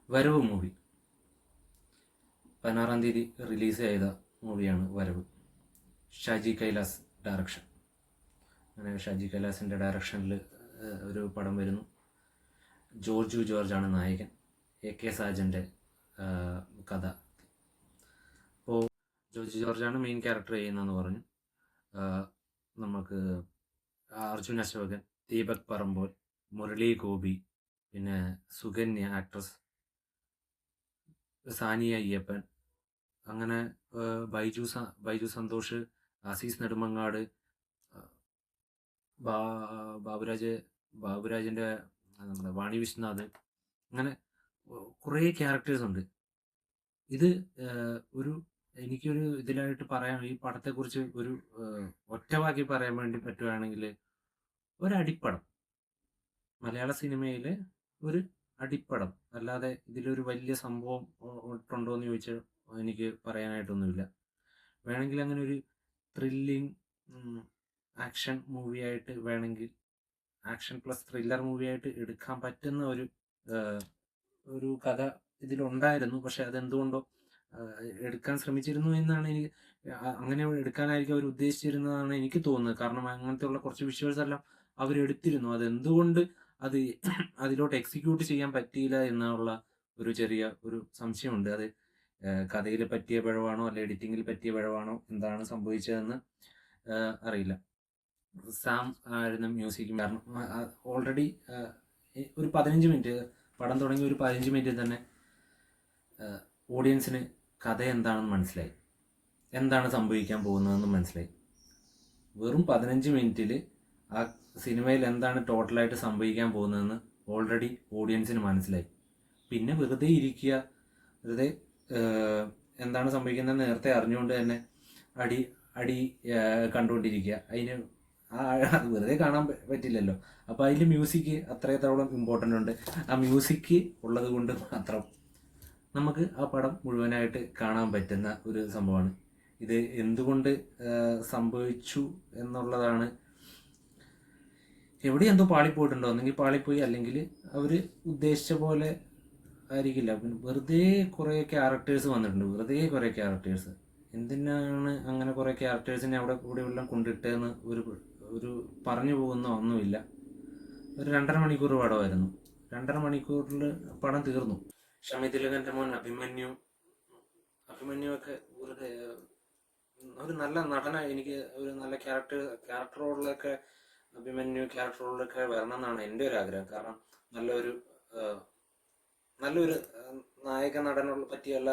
വരവ് മൂവി 16-ാം തീയതി റിലീസ് ചെയ്ത മൂവിയാണ് വരവ്. ഷാജി കൈലാസ് ഡയറക്ഷൻ. അങ്ങനെ ഷാജി കൈലാസിൻ്റെ ഡയറക്ഷനിൽ ഒരു പടം വരുന്നു. ജോർജു ജോർജാണ് നായകൻ. AK സാജൻ്റെ കഥ. അപ്പോൾ ജോർജു ജോർജാണ് മെയിൻ ക്യാരക്ടർ ചെയ്യുന്നതെന്ന് പറഞ്ഞു. നമുക്ക് അർജുൻ അശോകൻ, ദീപക് പറമ്പോൾ, മുരളി ഗോപി, പിന്നെ സുകന്യ ആക്ട്രസ്, സാനിയ അയ്യപ്പൻ, അങ്ങനെ ബൈജു സന്തോഷ്, ആസീസ് നെടുമങ്ങാട്, ബാബുരാജിൻ്റെ നമ്മുടെ വാണി വിശ്വനാഥ്, അങ്ങനെ കുറേ ക്യാരക്ടേഴ്സ് ഉണ്ട്. ഇത് എനിക്കൊരു ഇതിലായിട്ട് പറയാൻ, ഈ പടത്തെക്കുറിച്ച് ഒരു ഒറ്റവാക്കി പറയാൻ വേണ്ടി പറ്റുകയാണെങ്കിൽ, ഒരടിപ്പടം, മലയാള സിനിമയിലെ ഒരു അടിപ്പടം. അല്ലാതെ ഇതിലൊരു വലിയ സംഭവം ഉണ്ടോ എന്ന് ചോദിച്ചാൽ എനിക്ക് പറയാനായിട്ടൊന്നുമില്ല. വേണമെങ്കിൽ അങ്ങനെ ഒരു ത്രില്ലിങ് ആക്ഷൻ മൂവിയായിട്ട് വേണമെങ്കിൽ, ആക്ഷൻ പ്ലസ് ത്രില്ലർ മൂവിയായിട്ട് എടുക്കാൻ പറ്റുന്ന ഒരു കഥ ഇതിലുണ്ടായിരുന്നു. പക്ഷെ അതെന്തുകൊണ്ടോ എടുക്കാൻ ശ്രമിച്ചിരുന്നു എന്നാണ് എനിക്ക്, അങ്ങനെ എടുക്കാനായിരിക്കും അവർ ഉദ്ദേശിച്ചിരുന്നതാണ് എനിക്ക് തോന്നുന്നത്. കാരണം അങ്ങനത്തെ ഉള്ള കുറച്ച് വിഷ്വൽസ് എല്ലാം അവരെടുത്തിരുന്നു. അതെന്തുകൊണ്ട് അതിലോട്ട് എക്സിക്യൂട്ട് ചെയ്യാൻ പറ്റിയില്ല എന്നുള്ള ഒരു ചെറിയ സംശയമുണ്ട്. അത് കഥയിൽ പറ്റിയ പിഴവാണോ അല്ലെ എഡിറ്റിങ്ങിൽ പറ്റിയ പിഴവാണോ, എന്താണ് സംഭവിച്ചതെന്ന് അറിയില്ല. സാം ആയിരുന്നു മ്യൂസിക്കും. കാരണം ഓൾറെഡി ഒരു 15 മിനിറ്റ് പടം തുടങ്ങി, ഒരു 15 മിനിറ്റിൽ തന്നെ ഓഡിയൻസിന് കഥ എന്താണെന്ന് മനസ്സിലായി, എന്താണ് സംഭവിക്കാൻ പോകുന്നതെന്ന് മനസ്സിലായി. വെറും 15 മിനിറ്റിൽ ആ സിനിമയിൽ എന്താണ് ടോട്ടലായിട്ട് സംഭവിക്കാൻ പോകുന്നതെന്ന് ഓൾറെഡി ഓഡിയൻസിന് മനസ്സിലായി. പിന്നെ വെറുതെ ഇരിക്കുക, വെറുതെ എന്താണ് സംഭവിക്കുന്നതെന്ന് നേരത്തെ അറിഞ്ഞുകൊണ്ട് തന്നെ അടി കണ്ടുകൊണ്ടിരിക്കുക. അത് വെറുതെ കാണാൻ പറ്റില്ലല്ലോ. അപ്പോൾ അതിൽ മ്യൂസിക് അത്രത്തോളം ഇമ്പോർട്ടൻ്റ് ഉണ്ട്. ആ മ്യൂസിക് ഉള്ളത് കൊണ്ട് മാത്രം നമുക്ക് ആ പടം മുഴുവനായിട്ട് കാണാൻ പറ്റുന്ന ഒരു സംഭവമാണ്. ഇത് എന്തുകൊണ്ട് സംഭവിച്ചു എന്നുള്ളതാണ്. എവിടെ എന്തോ പാളിപ്പോയിട്ടുണ്ടോ, ഒന്നെങ്കിൽ പാളിപ്പോയി, അല്ലെങ്കിൽ അവർ ഉദ്ദേശിച്ച പോലെ ആയിരിക്കില്ല. പിന്നെ വെറുതെ കുറേ ക്യാരക്ടേഴ്സ് വന്നിട്ടുണ്ട്, വെറുതെ കുറേ ക്യാരക്ടേഴ്സ്. എന്തിനാണ് അങ്ങനെ കുറേ ക്യാരക്ടേഴ്സിനെ അവിടെ കൂടെ എല്ലാം കൊണ്ടിട്ടതെന്ന് ഒരു പറഞ്ഞു പോകുന്ന ഒന്നുമില്ല. ഒരു 2.5 മണിക്കൂർ പടമായിരുന്നു. 2.5 മണിക്കൂറിൽ പടം തീർന്നു. ഷമി തിലകൻ്റെ മോൻ അഭിമന്യു ഒക്കെ ഒരു നല്ല നടനായി. എനിക്ക് ഒരു നല്ല ക്യാരക്ടറുകളിലൊക്കെ അഭിമന്യു ക്യാരക്ടറുകളിലൊക്കെ വരണം എന്നാണ് എൻ്റെ ഒരു ആഗ്രഹം. കാരണം നല്ലൊരു നായക നടനുള്ള പറ്റിയുള്ള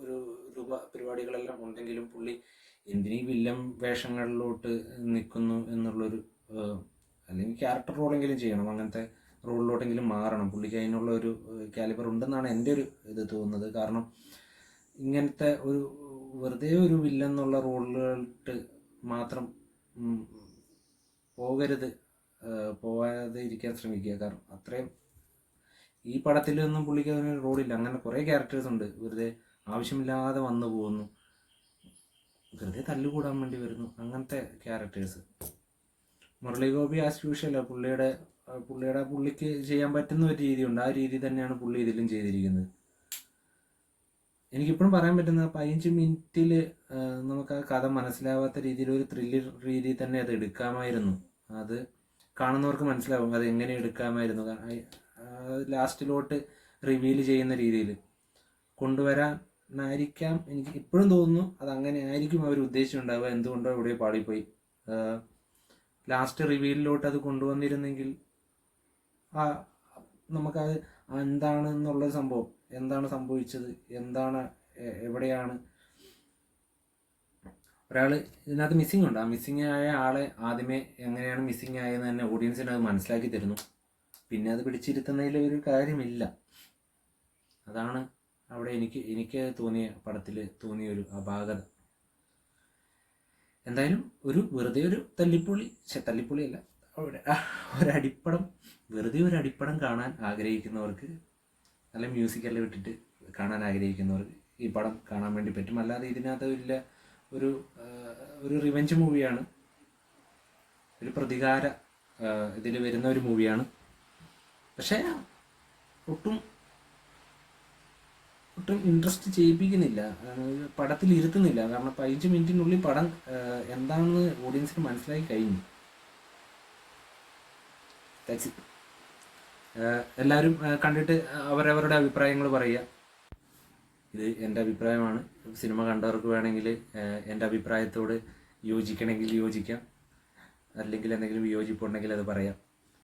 ഒരു പരിപാടികളെല്ലാം ഉണ്ടെങ്കിലും പുള്ളി എന്തിനീ വില്ലൻ വേഷങ്ങളിലോട്ട് നിൽക്കുന്നു എന്നുള്ളൊരു, അല്ലെങ്കിൽ ക്യാരക്ടർ റോളെങ്കിലും ചെയ്യണം, അങ്ങനത്തെ റോളിലോട്ടെങ്കിലും മാറണം. പുള്ളിക്ക് അതിനുള്ള ഒരു കാലിബർ ഉണ്ടെന്നാണ് എൻ്റെ ഒരു ഇത് തോന്നുന്നത്. കാരണം ഇങ്ങനത്തെ വെറുതെ ഒരു വില്ലൻ എന്നുള്ള റോളുകളിട്ട് മാത്രം പോകാതെ ഇരിക്കാൻ ശ്രമിക്കുക. കാരണം അത്രയും ഈ പടത്തിലൊന്നും പുള്ളിക്ക് അതിനൊരു റോളില്ല. അങ്ങനെ കുറേ ക്യാരക്ടേഴ്സ് ഉണ്ട്, വെറുതെ ആവശ്യമില്ലാതെ വന്നു പോകുന്നു, വെറുതെ തല്ലുകൂടാൻ വേണ്ടി വരുന്നു, അങ്ങനത്തെ characters. Murali Gopi as usual പുള്ളിക്ക് ചെയ്യാൻ പറ്റുന്ന ഒരു രീതിയുണ്ട്. ആ രീതി തന്നെയാണ് പുള്ളി ഇതിലും ചെയ്തിരിക്കുന്നത്. എനിക്കിപ്പോഴും പറയാൻ പറ്റുന്ന 15 മിനിറ്റിൽ നമുക്ക് ആ കഥ മനസ്സിലാവാത്ത രീതിയിൽ ഒരു ത്രില്ലർ രീതിയിൽ തന്നെ അത് എടുക്കാമായിരുന്നു. അത് കാണുന്നവർക്ക് മനസ്സിലാവും അത് എങ്ങനെ എടുക്കാമായിരുന്നു. ലാസ്റ്റിലോട്ട് റിവീൽ ചെയ്യുന്ന രീതിയിൽ കൊണ്ടുവരാനായിരിക്കാം എനിക്ക് ഇപ്പോഴും തോന്നുന്നു. അത് അങ്ങനെ ആയിരിക്കും അവർ ഉദ്ദേശിച്ചിട്ടുണ്ടാവുക. എന്തുകൊണ്ടോ ഇവിടെ പാളിപ്പോയി. ലാസ്റ്റ് റിവീലിലോട്ട് അത് കൊണ്ടുവന്നിരുന്നെങ്കിൽ നമുക്കത് എന്താണെന്നുള്ള സംഭവം, എന്താണ് സംഭവിച്ചത്, എവിടെയാണ് ഒരാൾ ഇതിനകത്ത് മിസ്സിംഗ് ഉണ്ട്. ആ മിസ്സിംഗ് ആയ ആളെ ആദ്യമേ എങ്ങനെയാണ് മിസ്സിംഗ് ആയതെന്ന് തന്നെ ഓഡിയൻസിന് അത് മനസ്സിലാക്കി തരുന്നു. പിന്നെ അത് പിടിച്ചിരുത്തുന്നതിൽ ഒരു കാര്യമില്ല. അതാണ് അവിടെ എനിക്ക് പടത്തിൽ തോന്നിയ ഒരു അപാകത. എന്തായാലും വെറുതെ ഒരു തല്ലിപ്പൊളിയല്ല, ഒരടിപ്പടം, വെറുതെ ഒരു അടിപ്പടം കാണാൻ ആഗ്രഹിക്കുന്നവർക്ക്, നല്ല മ്യൂസിക്കെല്ലാം വിട്ടിട്ട് കാണാൻ ആഗ്രഹിക്കുന്നവർക്ക് ഈ പടം കാണാൻ വേണ്ടി പറ്റും. അല്ലാതെ ഇതിനകത്ത് ഇല്ല ഒരു റിവെഞ്ച് മൂവിയാണ്, ഒരു പ്രതികാര ഇതിൽ വരുന്ന ഒരു മൂവിയാണ്. പക്ഷേ ഒട്ടും ഒട്ടും ഇൻട്രസ്റ്റ് ചെയ്യിപ്പിക്കുന്നില്ല, പടത്തിൽ ഇരുത്തുന്നില്ല. കാരണം 15 മിനിറ്റിനുള്ളിൽ പടം എന്താണെന്ന് ഓഡിയൻസിന് മനസ്സിലാക്കി കഴിഞ്ഞു. That's it. എല്ലാവരും കണ്ടിട്ട് അവരവരുടെ അഭിപ്രായങ്ങൾ പറയുക. ഇത് എൻ്റെ അഭിപ്രായമാണ്. സിനിമ കണ്ടവർക്ക് വേണമെങ്കിൽ എൻ്റെ അഭിപ്രായത്തോട് യോജിക്കണമെങ്കിൽ യോജിക്കാം, അല്ലെങ്കിൽ എന്തെങ്കിലും വിയോജിപ്പുണ്ടെങ്കിൽ അത് പറയാം.